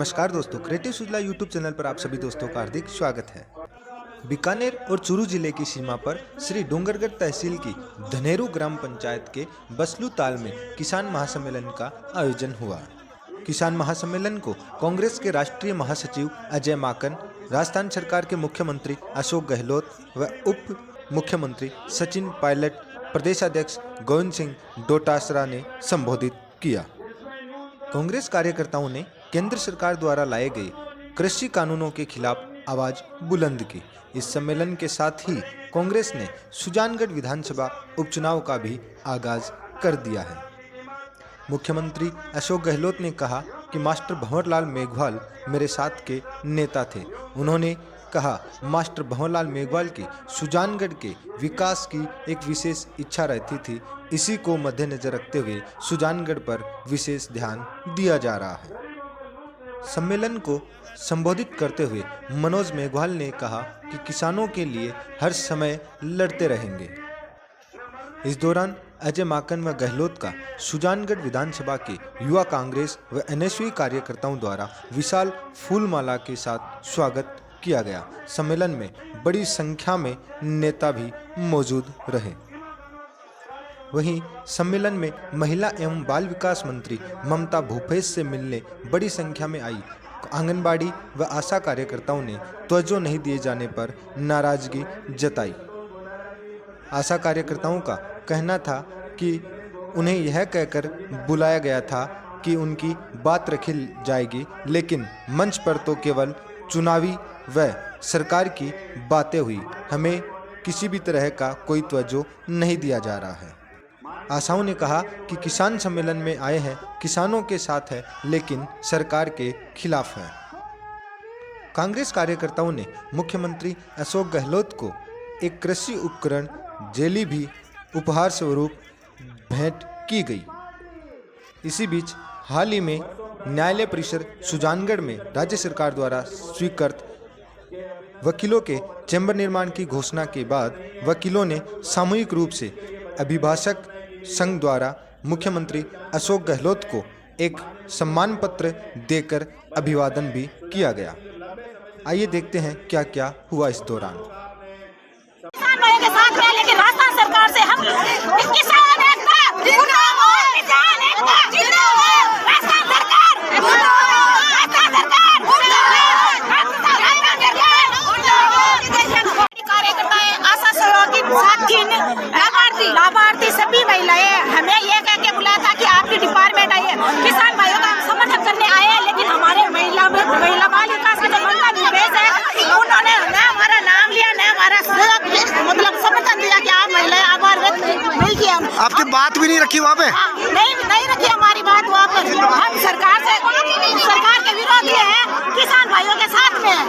नमस्कार दोस्तों, क्रिएटिव सुजला YouTube channel पर आप सभी दोस्तों का हार्दिक स्वागत है। बीकानेर और चूरू जिले की सीमा पर श्री डूंगरगढ़ तहसील की धनेरू ग्राम पंचायत के बसलू ताल में किसान महासम्मेलन का आयोजन हुआ। किसान महासम्मेलन को कांग्रेस के राष्ट्रीय महासचिव अजय माकन, राजस्थान सरकार के मुख्यमंत्री अशोक गहलोत व उप मुख्यमंत्री सचिन पायलट, प्रदेश अध्यक्ष गोविंद सिंह डोटासरा ने संबोधित किया। कांग्रेस कार्यकर्ताओं ने केंद्र सरकार द्वारा लाए गए कृषि कानूनों के खिलाफ आवाज बुलंद की। इस सम्मेलन के साथ ही कांग्रेस ने सुजानगढ़ विधानसभा उपचुनाव का भी आगाज कर दिया है। मुख्यमंत्री अशोक गहलोत ने कहा कि मास्टर भंवरलाल मेघवाल मेरे साथ के नेता थे। उन्होंने कहा, मास्टर भंवरलाल मेघवाल की सुजानगढ़ के विकास की एक विशेष इच्छा रहती थी। इसी को मद्देनजर रखते हुए सुजानगढ़ पर विशेष ध्यान दिया जा रहा है। सम्मेलन को संबोधित करते हुए मनोज मेघवाल ने कहा कि किसानों के लिए हर समय लड़ते रहेंगे। इस दौरान अजय माकन व गहलोत का सुजानगढ़ विधानसभा के युवा कांग्रेस व एनएसवी कार्यकर्ताओं द्वारा विशाल फूलमाला के साथ स्वागत किया गया। सम्मेलन में बड़ी संख्या में नेता भी मौजूद रहे। वहीं सम्मेलन में महिला एवं बाल विकास मंत्री ममता भूपेश से मिलने बड़ी संख्या में आई आंगनबाड़ी व आशा कार्यकर्ताओं ने तवज्जो नहीं दिए जाने पर नाराजगी जताई। आशा कार्यकर्ताओं का कहना था कि उन्हें यह कहकर बुलाया गया था कि उनकी बात रखी जाएगी, लेकिन मंच पर तो केवल चुनावी व सरकार की बातें हुई। हमें किसी भी तरह का कोई तवज्जो नहीं दिया जा रहा है। आशाओं ने कहा कि किसान सम्मेलन में आए हैं, किसानों के साथ है, लेकिन सरकार के खिलाफ है। कांग्रेस कार्यकर्ताओं ने मुख्यमंत्री अशोक गहलोत को एक कृषि उपकरण जेली भी उपहार स्वरूप भेंट की गई। इसी बीच हाल ही में न्यायालय परिसर सुजानगढ़ में राज्य सरकार द्वारा स्वीकृत वकीलों के चैम्बर निर्माण की घोषणा के बाद वकीलों ने सामूहिक रूप से अभिभाषक संघ द्वारा मुख्यमंत्री अशोक गहलोत को एक सम्मान पत्र देकर अभिवादन भी किया गया। आइए देखते हैं क्या क्या हुआ इस दौरान। किसान भाइयों के साथ में, लेकिन राजस्थान सरकार से हम किसान एकता जिंदाबाद, किसान एकता जिंदाबाद, राजस्थान सरकार जिंदाबाद, राजस्थान सरकार जिंदाबाद। कार्यकर्ताएं, आशा सहयोगी, साथी, लाभार्थी सभी महिलाएं हमें ये कह के बुलाया था कि आपकी डिपार्टमेंट आई है। किसान भाइयों का हम समर्थन करने आए हैं, लेकिन हमारे महिला बाल विकास के जो ममता भूपेश है, उन्होंने न हमारा नाम लिया, न हमारा मतलब समर्थन दिया कि आप महिलाएं आभार व्यक्त नहीं किया। आपकी बात भी नहीं रखी वहाँ पे? नहीं रखी हमारी बात वहाँ पर। हम सरकार के विरोधी हैं, किसान भाइयों के साथ में हैं।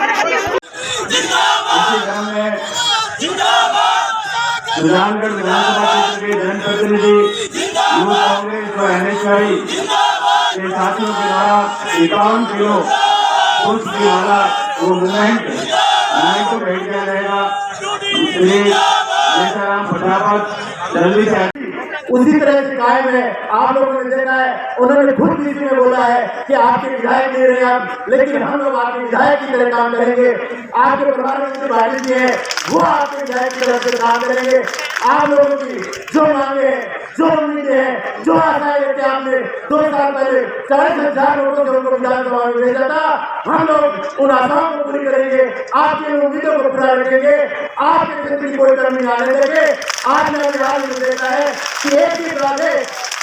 सुजानगढ़ विधानसभा क्षेत्र के जनप्रतिनिधि यूथ कांग्रेस व एनएसआई के साथियों के द्वारा 51 किलो पुष्प की माला वो मूवमेंट को भेज दिया जाएगा। श्री जयराम फटाफट जल्दी से उसी तरह से कायम है। आप लोगों ने देखा है, उन्होंने खुद किसी में बोला है कि आपके विधायक नहीं रहे आप, लेकिन हम लोग आपके विधायक की तरह काम करेंगे। आपके प्रधानमंत्री भाई जी है, वो आपके विधायक की तरह से काम करेंगे। आप लोगों की जो मांगे हैं, जो उम्मीदें हैं, जो आशाएं लेके आपने 2 साल पहले 40,000 लोगों से उनको विधानसभा में भेजा था, हम लोग उन आशाओं को पूरी करेंगे, आपकी उम्मीदों को पूरा रखेंगे, आपके क्षेत्र की कोई कमी आने देंगे। आज मैंने हाल में देखा है कि एक ही वाले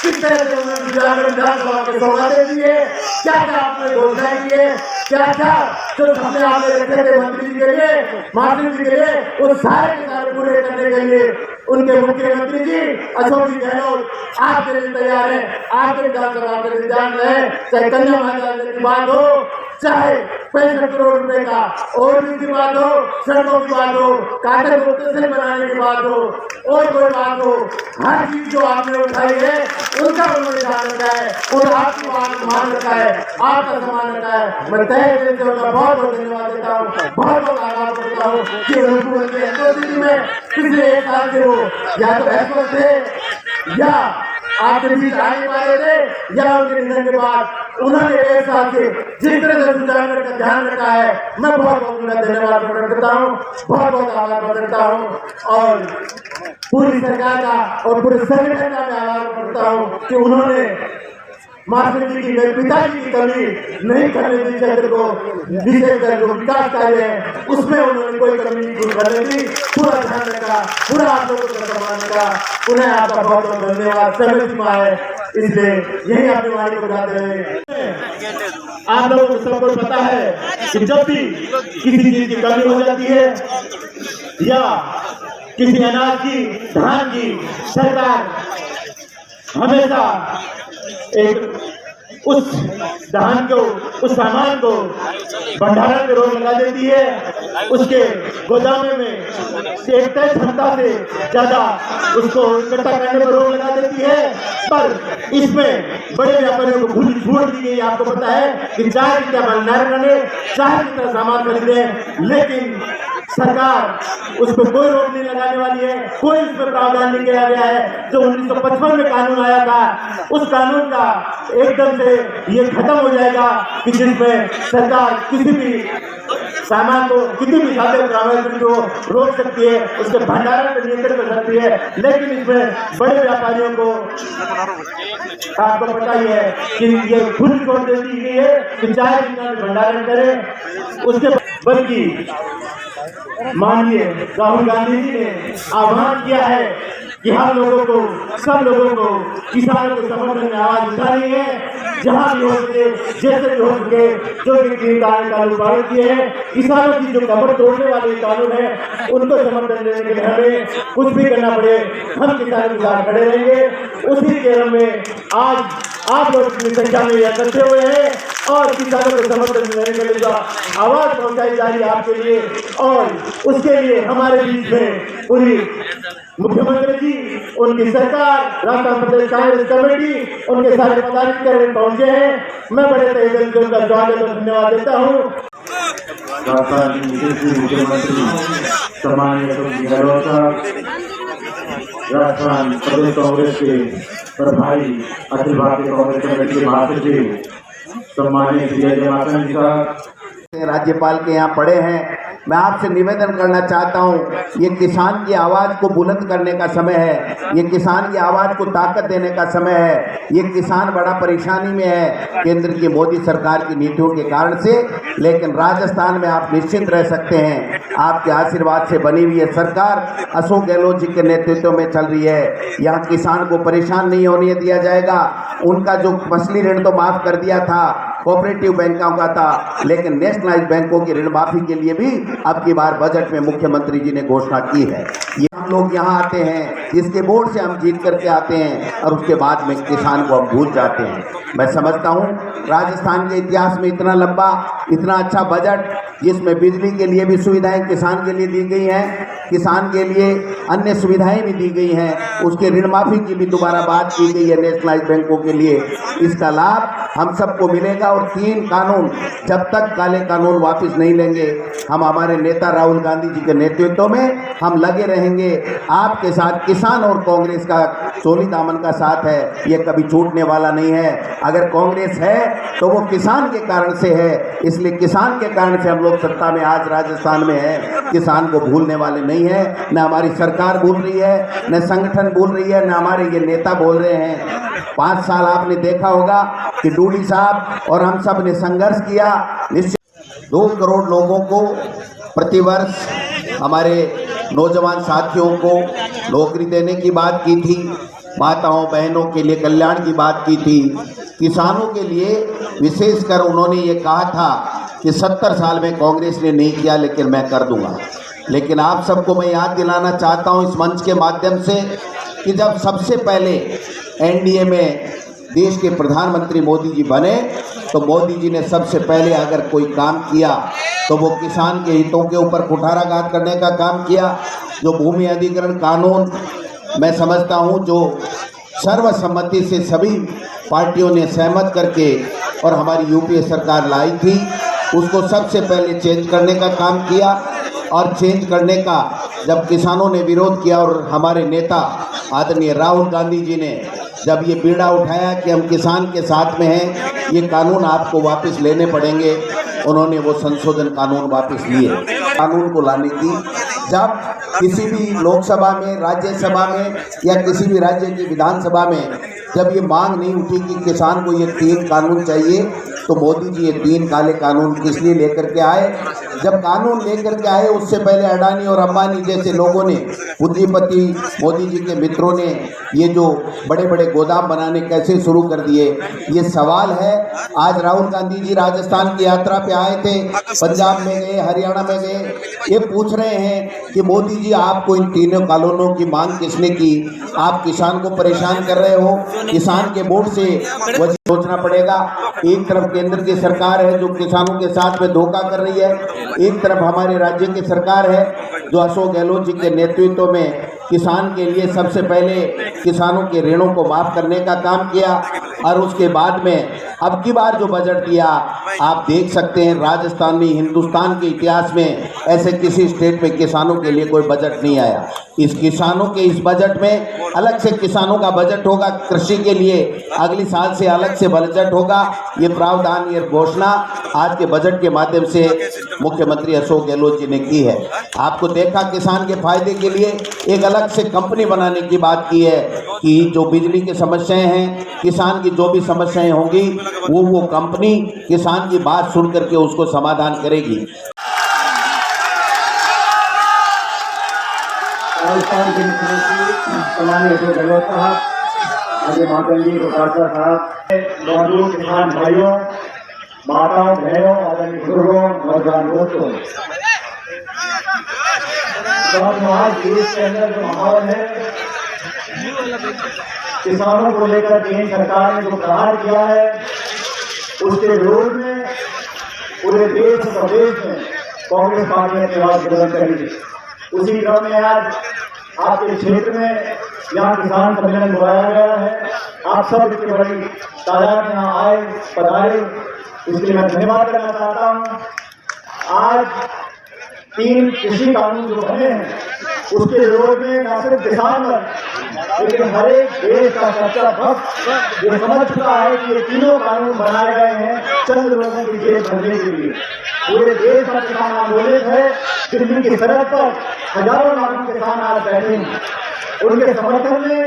किस तरह से उन्होंने विधानसभा के सौगातें दी है, क्या क्या आपने घोषणाएं की है, क्या क्या जो हमने आपने रखे थे मंत्री जी के लिए, मास्टर जी के लिए, उन सारे के सारे पूरे करने के लिए उनके मुख्यमंत्री जी अशोक जी गहलोत आपके लिए तैयार है। आपके विधानसभा के इंतजाम है, चाहे कन्या माता की बात हो, चाहे 65 करोड़ रुपए का और की बात हो, सड़कों की बात हो, काटन को कैसे बनाने की बात हो, और कोई बात हो, हर चीज जो आपने उठाई है उनका उन्होंने ध्यान रखा है, और आपकी बात मान रखा है, आपका सम्मान रखा है। मैं तहे दिल से उनका बहुत बहुत धन्यवाद देता हूँ, बहुत बहुत आभार करता हूँ कि मुख्यमंत्री में पिछले 1 साल से हो या तो ऐसे थे या आपके बीच आने वाले थे, या उनके निधन के बाद उन्होंने एक साल से जिस तरह से सुचारू का ध्यान रखा है, मैं बहुत बहुत उनका धन्यवाद प्रकट करता हूँ, बहुत बहुत आभार प्रकट करता हूँ और पूरी सरकार का और पूरे संगठन का मैं आभार प्रकट करता हूँ कि उन्होंने मास्टर जी की मेरे पिताजी की कमी नहीं करने दी। क्षेत्र को विशेषकर जो विकास कार्य है उसमें उन्होंने कोई कमी नहीं करने दी, पूरा ध्यान रखा, पूरा आप लोगों का सम्मान रखा। उन्हें आपका बहुत बहुत धन्यवाद। समय सीमा है इसलिए यही अपनी वाणी को बताते हैं। आप लोगों को सबको पता है कि जब भी किसी चीज की कमी हो जाती है या किसी अनाज की, धान की, सरकार हमेशा एक उस धान को, उस सामान को भंडारण में रोक लगा देती है, उसके गोदामों में एक तय क्षमता से ज्यादा उसको इकट्ठा करने पर रोक लगा देती है। पर इसमें बड़े व्यापारियों को खुली छूट दी गई। आपको पता है कि चाहे कितना भंडारण करने, चाहे कितना सामान खरीदे, लेकिन सरकार उस पर कोई रोक नहीं लगाने वाली है, कोई इस पर प्रावधान नहीं किया गया है। जो 1955 में कानून आया था, उस कानून का एकदम से ये खत्म हो जाएगा कि जिसमें सरकार किसी भी सामान को, किसी भी खाद्य सामग्री को रोक सकती है, उसके भंडारण पर नियंत्रण कर सकती है। लेकिन इसमें बड़े व्यापारियों को आपको पता ही है कि ये खुद छोड़ देती गई है कि चाहे जितना भी भंडारण करें उसके। बल्कि माननीय राहुल गांधी जी ने आह्वान किया है कि हम लोगों को, सब लोगों को किसानों के समर्थन में आवाज उठानी है। जहां भी हो सके, जैसे भी हो सके, जो भी कानून पारित किए हैं, किसानों की जो कमर तोड़ने वाले कानून है उनको समर्थन देने के लिए हमें कुछ भी करना पड़े, हम किसानों के साथ खड़े रहेंगे। उसी क्रम में आज आप लोग इतनी संख्या में इकट्ठे हुए हैं और किसानों को समर्थन देने के लिए आवाज पहुंचाई जा रही है आपके लिए, और उसके लिए हमारे बीच में पूरी मुख्यमंत्री जी, उनकी सरकार, राजस्थान प्रदेश कांग्रेस कमेटी, उनके सारे पदाधिकारी पहुंचे हैं। मैं बड़े तहे दिल से उनका स्वागत और धन्यवाद देता हूँ। राजस्थान के मुख्यमंत्री सम्माननीय गहलोत साहब, राजस्थान प्रदेश कांग्रेस के प्रभारी, अखिल भारतीय कांग्रेस कमेटी के महासचिव सम्माननीय श्री अजय माकन जी साहब, राज्यपाल के यहाँ पड़े हैं। मैं आपसे निवेदन करना चाहता हूँ, ये किसान की आवाज़ को बुलंद करने का समय है, ये किसान की आवाज़ को ताकत देने का समय है। ये किसान बड़ा परेशानी में है केंद्र की मोदी सरकार की नीतियों के कारण से, लेकिन राजस्थान में आप निश्चिंत रह सकते हैं। आपके आशीर्वाद से बनी हुई है सरकार, अशोक गहलोत जी के नेतृत्व में चल रही है। यहाँ किसान को परेशान नहीं होने दिया जाएगा। उनका जो फसली ऋण तो माफ़ कर दिया था, कोऑपरेटिव बैंकों का था, लेकिन नेशनलाइज्ड बैंकों की ऋण माफी के लिए भी अब की बार बजट में मुख्यमंत्री जी ने घोषणा की है। ये हम लोग यहाँ आते हैं, इसके वोट से हम जीत करके आते हैं और उसके बाद में किसान को हम भूल जाते हैं। मैं समझता हूँ राजस्थान के इतिहास में इतना लंबा, इतना अच्छा बजट, जिसमें बिजली के लिए भी सुविधाएं किसान के लिए दी गई हैं, किसान के लिए अन्य सुविधाएं भी दी गई हैं, उसके ऋण माफी की भी दोबारा बात की गई है नेशनलाइज्ड बैंकों के लिए। इसका लाभ हम सबको मिलेगा। और 3 कानून, जब तक काले कानून वापस नहीं लेंगे, हम हमारे नेता राहुल गांधी जी के नेतृत्व में हम लगे रहेंगे आपके साथ। किसान और कांग्रेस का चोली दामन का साथ है, ये कभी छूटने वाला नहीं है। अगर कांग्रेस है तो वो किसान के कारण से है, इसलिए किसान के कारण से हम लोग सत्ता में आज राजस्थान में है। किसान को भूलने वाले नहीं है, न हमारी सरकार भूल रही है, न संगठन भूल रही है, न हमारे ये नेता बोल रहे हैं। 5 साल आपने देखा होगा कि डूडी साहब और हम सब ने संघर्ष किया। निश्चित 2 करोड़ लोगों को प्रतिवर्ष, हमारे नौजवान साथियों को नौकरी देने की बात की थी, माताओं बहनों के लिए कल्याण की बात की थी, किसानों के लिए विशेषकर उन्होंने ये कहा था कि 70 साल में कांग्रेस ने नहीं किया, लेकिन मैं कर दूंगा। लेकिन आप सबको मैं याद दिलाना चाहता हूं इस मंच के माध्यम से कि जब सबसे पहले एनडीए में देश के प्रधानमंत्री मोदी जी बने, तो मोदी जी ने सबसे पहले अगर कोई काम किया तो वो किसान के हितों के ऊपर कुठाराघात करने का काम किया। जो भूमि अधिग्रहण कानून, मैं समझता हूं जो सर्वसम्मति से सभी पार्टियों ने सहमत करके और हमारी यूपीए सरकार लाई थी, उसको सबसे पहले चेंज करने का काम किया। और चेंज करने का जब किसानों ने विरोध किया और हमारे नेता आदरणीय राहुल गांधी जी ने जब ये बीड़ा उठाया कि हम किसान के साथ में हैं, ये कानून आपको वापस लेने पड़ेंगे, उन्होंने वो संशोधन कानून वापस लिए। कानून को लाने की जब किसी भी लोकसभा में, राज्यसभा में या किसी भी राज्य की विधानसभा में जब ये मांग नहीं उठी कि किसान को ये 3 कानून चाहिए, तो मोदी जी ये 3 काले कानून किस लिए लेकर के आए? जब कानून लेकर के आए उससे पहले अडानी और अंबानी जैसे लोगों ने, पूंजीपति मोदी जी के मित्रों ने ये जो बड़े बड़े गोदाम बनाने कैसे शुरू कर दिए, ये सवाल है। आज राहुल गांधी जी राजस्थान की यात्रा पे आए थे, पंजाब में गए, हरियाणा में गए, ये पूछ रहे हैं कि मोदी जी आपको इन 3 कानूनों की मांग किसने की? आप किसान को परेशान कर रहे हो, किसान के वोट से वही सोचना पड़ेगा। एक तरफ केंद्र की सरकार है जो किसानों के साथ में धोखा कर रही है, एक तरफ हमारे राज्य की सरकार है जो अशोक गहलोत जी के नेतृत्व में किसान के लिए सबसे पहले किसानों के ऋणों को माफ करने का काम किया, और उसके बाद में अब की बार जो बजट दिया, आप देख सकते हैं राजस्थान में, हिंदुस्तान के इतिहास में ऐसे किसी स्टेट में किसानों के लिए कोई बजट नहीं आया। इस किसानों के इस बजट में अलग से किसानों का बजट होगा, कृषि के लिए अगली साल से अलग से बजट होगा। ये प्रावधान, ये घोषणा आज के बजट के माध्यम से मुख्यमंत्री अशोक गहलोत जी ने की है। आपको देखा किसान के फायदे के लिए एक अलग से कंपनी बनाने की बात की है कि जो बिजली की समस्याएं हैं, किसान की जो भी समस्याएं होंगी, वो कंपनी किसान की बात सुन करके उसको समाधान करेगी। राजस्थान के मुख्यमंत्री सम्माननीय अशोक गहलोत साहब, आगे माता जी गोपालकर साहब, मौजूद किसान भाइयों, माताओं, बहनों, आदरणीय बुजुर्गों, नौजवान दोस्तों, आज देश के अंदर जो माहौल है, किसानों को लेकर केंद्र सरकार ने जो प्रहार किया है, उसके विरोध में पूरे देश और प्रदेश में कांग्रेस पार्टी ने आवाज बुलंद करी। उसी क्रम में आज आपके क्षेत्र में यहाँ किसान सम्मेलन बुलाया गया है। आप सब इतनी बड़ी तादाद में यहाँ आए, पधारे, इसलिए मैं धन्यवाद करना चाहता हूँ। आज 3 कृषि कानून जो बने हैं, उसके विरोध में न सिर्फ किसान लेकिन हर एक देश का सच्चा भक्त ये समझ चुका है कि ये 3 कानून बनाए गए हैं चंद लोगों की जेब भरने के लिए। पूरे देश का किसान आंदोलित है। दिल्ली की सड़क पर हजारों लाखों किसान आज बैठे हैं। उनके समर्थन में,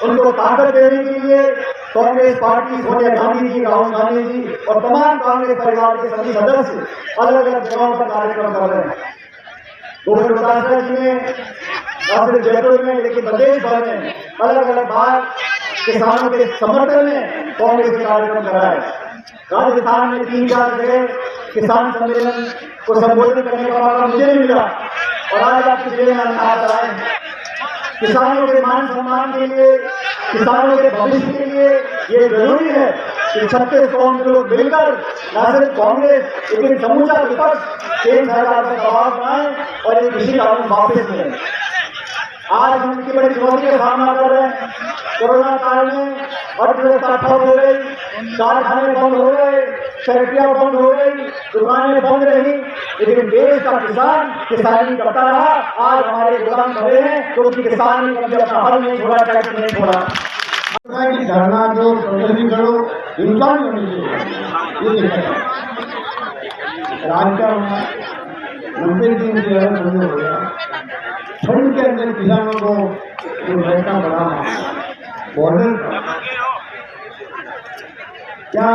उनको ताकत देने के लिए कांग्रेस पार्टी, सोनिया गांधी जी, राहुल गांधी जी और तमाम कांग्रेस परिवार के सभी सदस्य अलग अलग जगहों पर कार्यक्रम कर रहे हैं। गोपालकर जी ने न सिर्फ जयपुर में लेकिन प्रदेश भर में अलग अलग बार किसानों के समर्थन में कांग्रेस के कार्यक्रम कराए। राजस्थान में 3-4 जगह किसान सम्मेलन को संबोधित करने का मौका मुझे मिला, और आज आपके जिले में अंदाज आए। किसानों के मान सम्मान के लिए, किसानों के भविष्य के लिए ये जरूरी है कि 36 कौम के लोग मिलकर न सिर्फ कांग्रेस लेकिन समूचा विपक्ष केंद्र सरकार पर दबाव बनाए और ये कृषि कानून वापस लें। आज हम इतनी बड़ी चुनौती का सामना कर रहे हैं। कोरोना काल में अर्थव्यवस्था ठप हो गई, कारखाने बंद हो गए, फैक्ट्रियां बंद हो गई, दुकानें बंद रही, लेकिन देश का किसान किसानी करता रहा। आज हमारे गोदाम भरे हैं क्योंकि किसान ने कभी अपना हल नहीं छोड़ा, टैक्स नहीं छोड़ा। धरना जो प्रदर्शन करो, इंसान होनी चाहिए। राज्य का 90 दिन से बंद हो गया। ठंड के अंदर किसानों को जो बैठना पड़ा बॉर्डर पर, क्या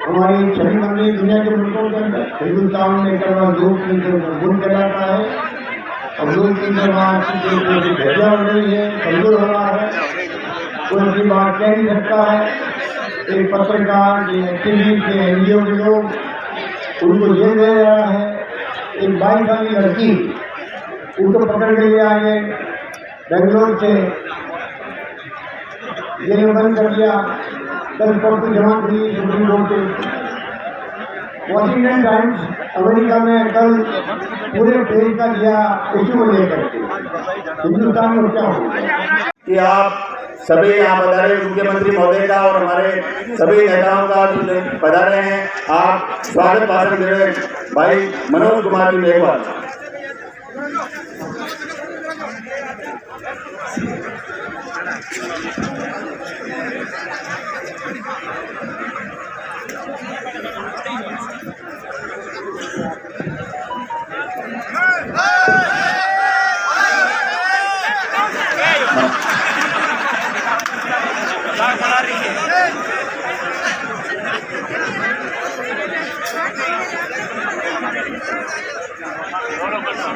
हमारी छठी मंडी दुनिया के मुल्कों के अंदर हिंदुस्तान में कल 2-3 दिन गुण कराता है, और 2-3 दिन बाद भेजा हो रही है, कमजोर हो रहा है, कोई भी बात कह नहीं सकता है। एक पत्रकार, एक्टिविस्ट, NGO के लोग, उनको जेल दे रहा है। एक 22 साल की लड़की, उनको पकड़ के ले आए बेंगलोर से, जेल में बंद कर दिया। कल परसों जमा करी सुप्रीम कोर्ट के। वॉशिंगटन टाइम्स अमेरिका में कल पूरे पेज का दिया उसी को लेकर के। हिंदुस्तान में क्या होगा कि आप सभी यहाँ पधारे, मुख्यमंत्री महोदय का और हमारे सभी नेताओं का पधारे हैं। आप स्वागत भाषण दे रहे भाई मनोज कुमार जी मेघवाल।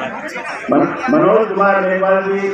मनोज कुमार मेघवाल जी